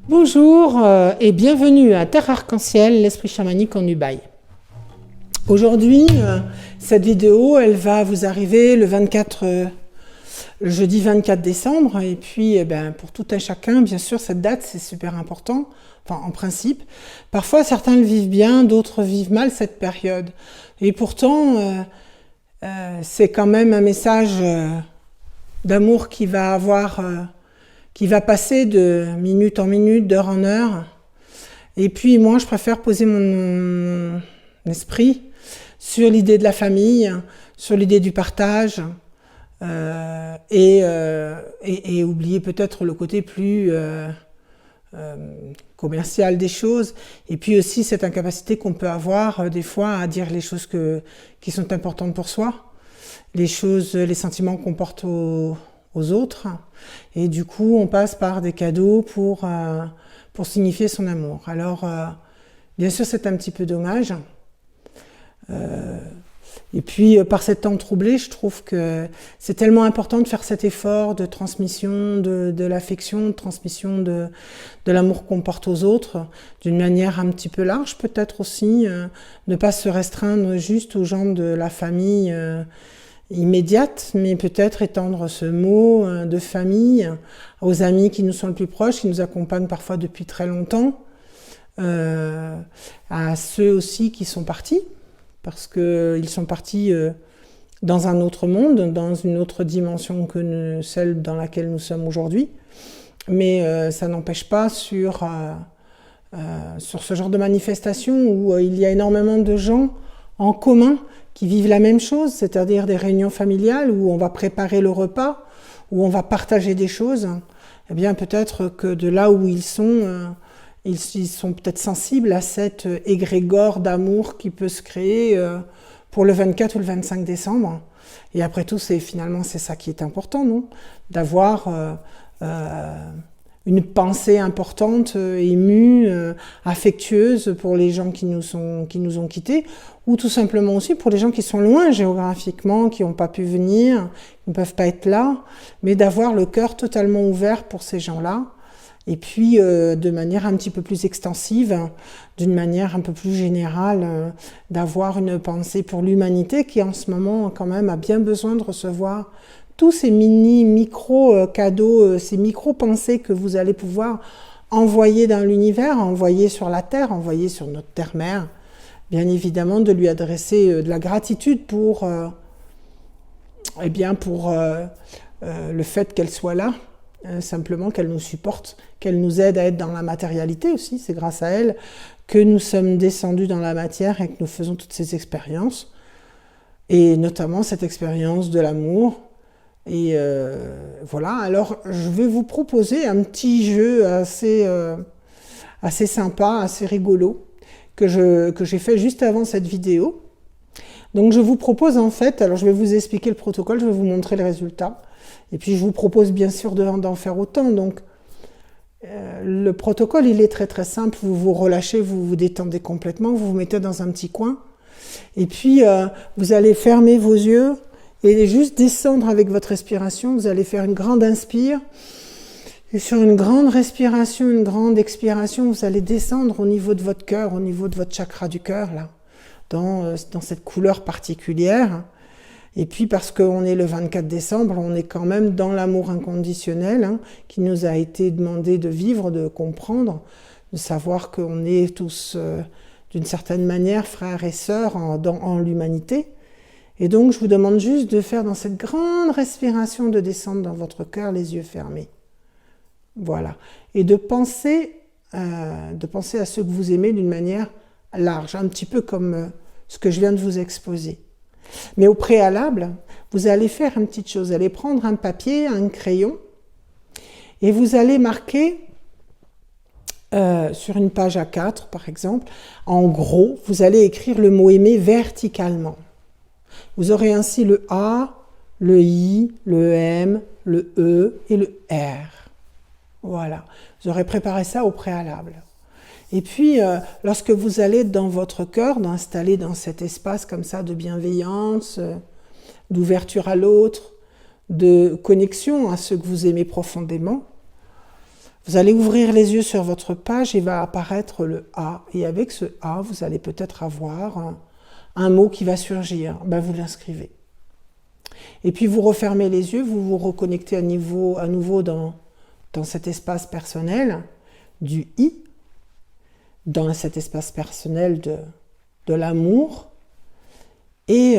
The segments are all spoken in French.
Bonjour et bienvenue à Terre Arc-en-Ciel, l'esprit chamanique en Ubaï. Aujourd'hui, cette vidéo, elle va vous arriver le jeudi 24 décembre. Et puis, pour tout un chacun, bien sûr, cette date, c'est super important. Enfin, en principe. Parfois, certains le vivent bien, d'autres vivent mal cette période. Et pourtant, c'est quand même un message d'amour qui va passer de minute en minute, d'heure en heure. Et puis moi, je préfère poser mon esprit sur l'idée de la famille, sur l'idée du partage, et oublier peut-être le côté plus commercial des choses. Et puis aussi cette incapacité qu'on peut avoir des fois à dire les choses qui sont importantes pour soi, les sentiments qu'on porte aux autres, et du coup on passe par des cadeaux pour signifier son amour. Alors bien sûr c'est un petit peu dommage, et puis par cet temps troublé, je trouve que c'est tellement important de faire cet effort de transmission de l'affection, de transmission de l'amour qu'on porte aux autres, d'une manière un petit peu large peut-être aussi, ne pas se restreindre juste aux gens de la famille immédiate, mais peut-être étendre ce mot de famille aux amis qui nous sont le plus proches, qui nous accompagnent parfois depuis très longtemps, à ceux aussi qui sont partis, parce qu'ils sont partis dans un autre monde, dans une autre dimension que celle dans laquelle nous sommes aujourd'hui, mais ça n'empêche pas sur ce genre de manifestation où il y a énormément de gens en commun qui vivent la même chose, c'est-à-dire des réunions familiales où on va préparer le repas, où on va partager des choses. Eh bien, peut-être que de là où ils sont peut-être sensibles à cette égrégore d'amour qui peut se créer pour le 24 ou le 25 décembre. Et après tout, c'est ça qui est important, non ? D'avoir une pensée importante, émue, affectueuse pour les gens qui nous ont quittés, ou tout simplement aussi pour les gens qui sont loin géographiquement, qui n'ont pas pu venir, qui ne peuvent pas être là, mais d'avoir le cœur totalement ouvert pour ces gens-là, et puis de manière un petit peu plus extensive, d'une manière un peu plus générale, d'avoir une pensée pour l'humanité qui en ce moment quand même a bien besoin de recevoir tous ces micro-cadeaux, ces micro-pensées que vous allez pouvoir envoyer dans l'univers, envoyer sur la Terre, envoyer sur notre Terre-Mère. Bien évidemment, de lui adresser de la gratitude pour le fait qu'elle soit là, simplement qu'elle nous supporte, qu'elle nous aide à être dans la matérialité aussi. C'est grâce à elle que nous sommes descendus dans la matière et que nous faisons toutes ces expériences, et notamment cette expérience de l'amour. Et voilà, alors je vais vous proposer un petit jeu assez sympa, assez rigolo, que j'ai fait juste avant cette vidéo. Donc je vous propose en fait, alors je vais vous expliquer le protocole, je vais vous montrer le résultat, et puis je vous propose bien sûr d'en faire autant. Donc le protocole, il est très très simple, vous vous relâchez, vous vous détendez complètement, vous vous mettez dans un petit coin, et puis vous allez fermer vos yeux, et juste descendre avec votre respiration. Vous allez faire une grande inspire, et sur une grande respiration, une grande expiration, vous allez descendre au niveau de votre cœur, au niveau de votre chakra du cœur, là, dans cette couleur particulière. Et puis parce qu'on est le 24 décembre, on est quand même dans l'amour inconditionnel, qui nous a été demandé de vivre, de comprendre, de savoir qu'on est tous, d'une certaine manière, frères et sœurs en l'humanité. Et donc, je vous demande juste de faire dans cette grande respiration, de descendre dans votre cœur, les yeux fermés. Voilà. Et de penser à ceux que vous aimez d'une manière large, un petit peu comme ce que je viens de vous exposer. Mais au préalable, vous allez faire une petite chose. Vous allez prendre un papier, un crayon, et vous allez marquer sur une page A4, par exemple, en gros, vous allez écrire le mot aimer verticalement. Vous aurez ainsi le A, le I, le M, le E et le R. Voilà, vous aurez préparé ça au préalable. Et puis, lorsque vous allez dans votre cœur, d'installer dans cet espace comme ça de bienveillance, d'ouverture à l'autre, de connexion à ceux que vous aimez profondément, Vous allez ouvrir les yeux sur votre page et va apparaître le A. Et avec ce A, vous allez peut-être avoir un mot qui va surgir. Ben, vous l'inscrivez. Et puis vous refermez les yeux, vous vous reconnectez à nouveau dans cet espace personnel du I, dans cet espace personnel de l'amour. Et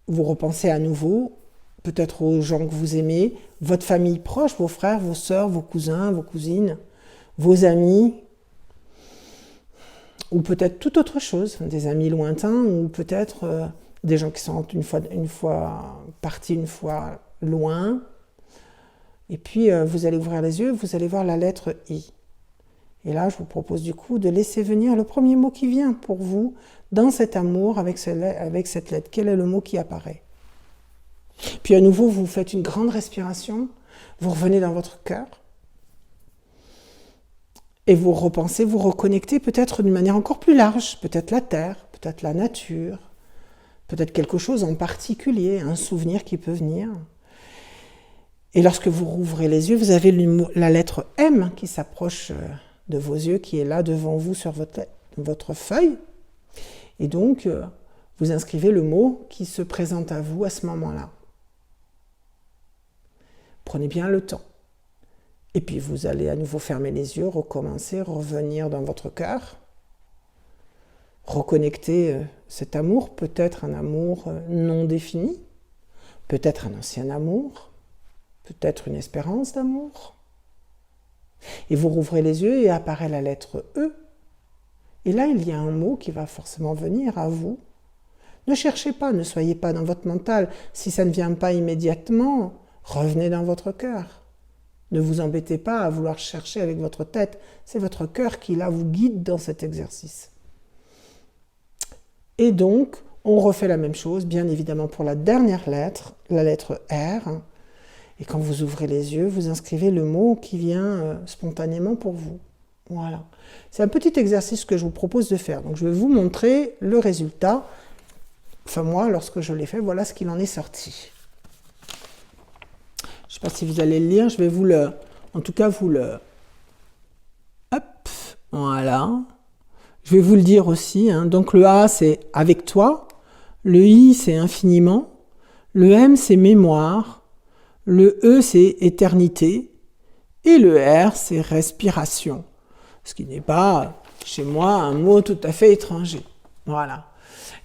vous repensez à nouveau, peut-être aux gens que vous aimez, votre famille proche, vos frères, vos sœurs, vos cousins, vos cousines, vos amis, ou peut-être toute autre chose, des amis lointains, ou peut-être des gens qui sont une fois partis, une fois loin. Et puis vous allez ouvrir les yeux, vous allez voir la lettre I. Et là, je vous propose du coup de laisser venir le premier mot qui vient pour vous dans cet amour avec cette lettre. Quel est le mot qui apparaît? Puis à nouveau, vous faites une grande respiration, vous revenez dans votre cœur et vous repensez, vous reconnectez peut-être d'une manière encore plus large, peut-être la terre, peut-être la nature, peut-être quelque chose en particulier, un souvenir qui peut venir. Et lorsque vous rouvrez les yeux, vous avez la lettre M qui s'approche de vos yeux, qui est là devant vous sur votre feuille. Et donc, vous inscrivez le mot qui se présente à vous à ce moment-là. Prenez bien le temps. Et puis, vous allez à nouveau fermer les yeux, recommencer, revenir dans votre cœur, reconnecter cet amour, peut-être un amour non défini, peut-être un ancien amour, peut-être une espérance d'amour. Et vous rouvrez les yeux et apparaît la lettre E. Et là, il y a un mot qui va forcément venir à vous. Ne cherchez pas, ne soyez pas dans votre mental. Si ça ne vient pas immédiatement, revenez dans votre cœur. Ne vous embêtez pas à vouloir chercher avec votre tête. C'est votre cœur qui, là, vous guide dans cet exercice. Et donc, on refait la même chose, bien évidemment, pour la dernière lettre, la lettre R. Et quand vous ouvrez les yeux, vous inscrivez le mot qui vient spontanément pour vous. Voilà. C'est un petit exercice que je vous propose de faire. Donc je vais vous montrer le résultat. Enfin moi, lorsque je l'ai fait, voilà ce qu'il en est sorti. Je ne sais pas si vous allez le lire, je vais vous le... En tout cas, Hop, voilà. Je vais vous le dire aussi. Donc le A, c'est avec toi. Le I, c'est infiniment. Le M, c'est mémoire. Le E, c'est éternité. Et le R, c'est respiration. Ce qui n'est pas, chez moi, un mot tout à fait étranger. Voilà.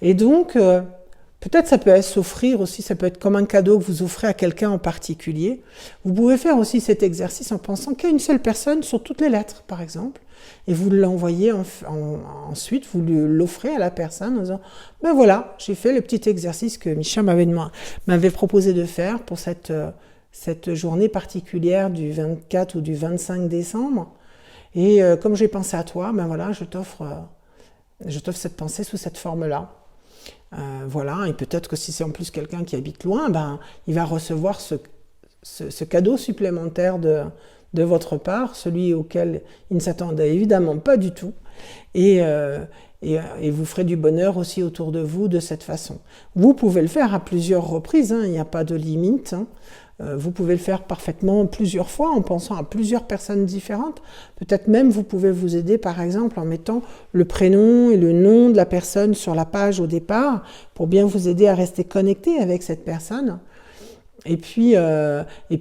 Et donc, peut-être ça peut s'offrir aussi, ça peut être comme un cadeau que vous offrez à quelqu'un en particulier. Vous pouvez faire aussi cet exercice en pensant qu'il y a une seule personne sur toutes les lettres, par exemple. Et vous l'envoyez ensuite, vous l'offrez à la personne en disant « Ben voilà, j'ai fait le petit exercice que Micha m'avait proposé de faire pour cette journée particulière du 24 ou du 25 décembre. Et comme j'ai pensé à toi, ben voilà, je t'offre cette pensée sous cette forme-là. Voilà, et peut-être que si c'est en plus quelqu'un qui habite loin, ben, il va recevoir ce cadeau supplémentaire de votre part, celui auquel il ne s'attendait évidemment pas du tout. Et vous ferez du bonheur aussi autour de vous de cette façon. Vous pouvez le faire à plusieurs reprises, il n'y a pas de limite. Vous pouvez le faire parfaitement plusieurs fois en pensant à plusieurs personnes différentes. Peut-être même vous pouvez vous aider par exemple en mettant le prénom et le nom de la personne sur la page au départ pour bien vous aider à rester connecté avec cette personne. Et puis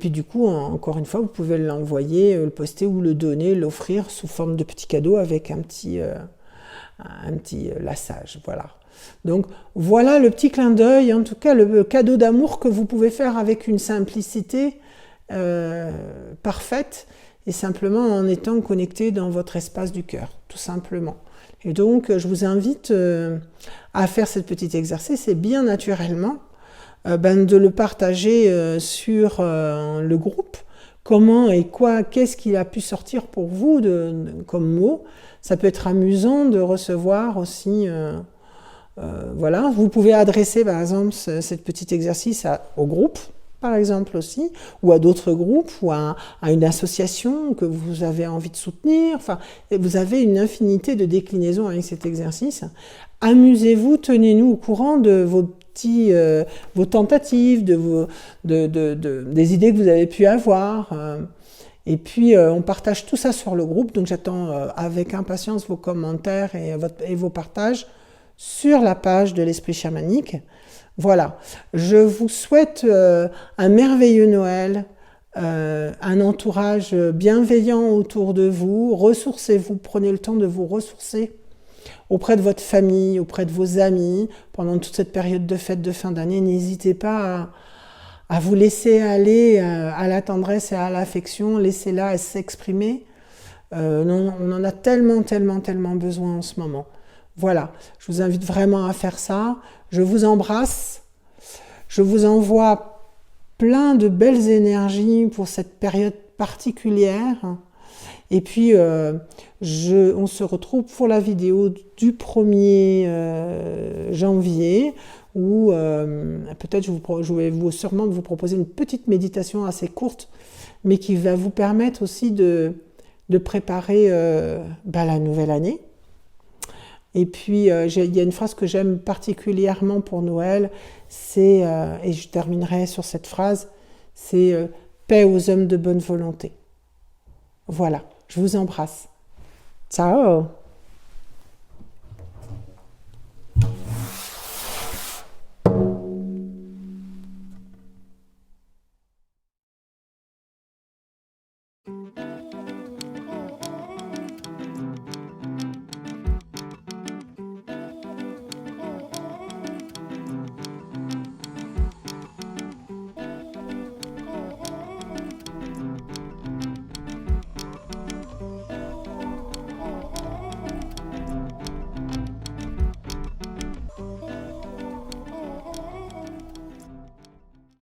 du coup, encore une fois, vous pouvez l'envoyer, le poster ou le donner, l'offrir sous forme de petit cadeau avec un petit laçage. Voilà. Donc voilà le petit clin d'œil, en tout cas le cadeau d'amour que vous pouvez faire avec une simplicité parfaite et simplement en étant connecté dans votre espace du cœur, tout simplement. Et donc je vous invite à faire ce petit exercice et bien naturellement de le partager sur le groupe. Comment et quoi, qu'est-ce qu'il a pu sortir pour vous comme mot. Ça peut être amusant de recevoir aussi... voilà, vous pouvez adresser par exemple ce petit exercice au groupe, par exemple aussi, ou à d'autres groupes, ou à une association que vous avez envie de soutenir. Enfin, vous avez une infinité de déclinaisons avec cet exercice. Amusez-vous, tenez-nous au courant de vos tentatives, des idées que vous avez pu avoir. Et puis, on partage tout ça sur le groupe, donc j'attends avec impatience vos commentaires et vos partages sur la page de l'Esprit Chamanique. Voilà, je vous souhaite un merveilleux Noël, un entourage bienveillant autour de vous. Ressourcez-vous, prenez le temps de vous ressourcer auprès de votre famille, auprès de vos amis. Pendant toute cette période de fête de fin d'année, n'hésitez pas à vous laisser aller à la tendresse et à l'affection. Laissez-la s'exprimer. On en a tellement, tellement, tellement besoin en ce moment. Voilà, je vous invite vraiment à faire ça. Je vous embrasse. Je vous envoie plein de belles énergies pour cette période particulière. Et puis, on se retrouve pour la vidéo du 1er janvier où peut-être je vais sûrement vous proposer une petite méditation assez courte, mais qui va vous permettre aussi de préparer la nouvelle année. Et puis, il y a une phrase que j'aime particulièrement pour Noël, c'est, et je terminerai sur cette phrase, c'est « Paix aux hommes de bonne volonté ». Voilà, je vous embrasse. Ciao!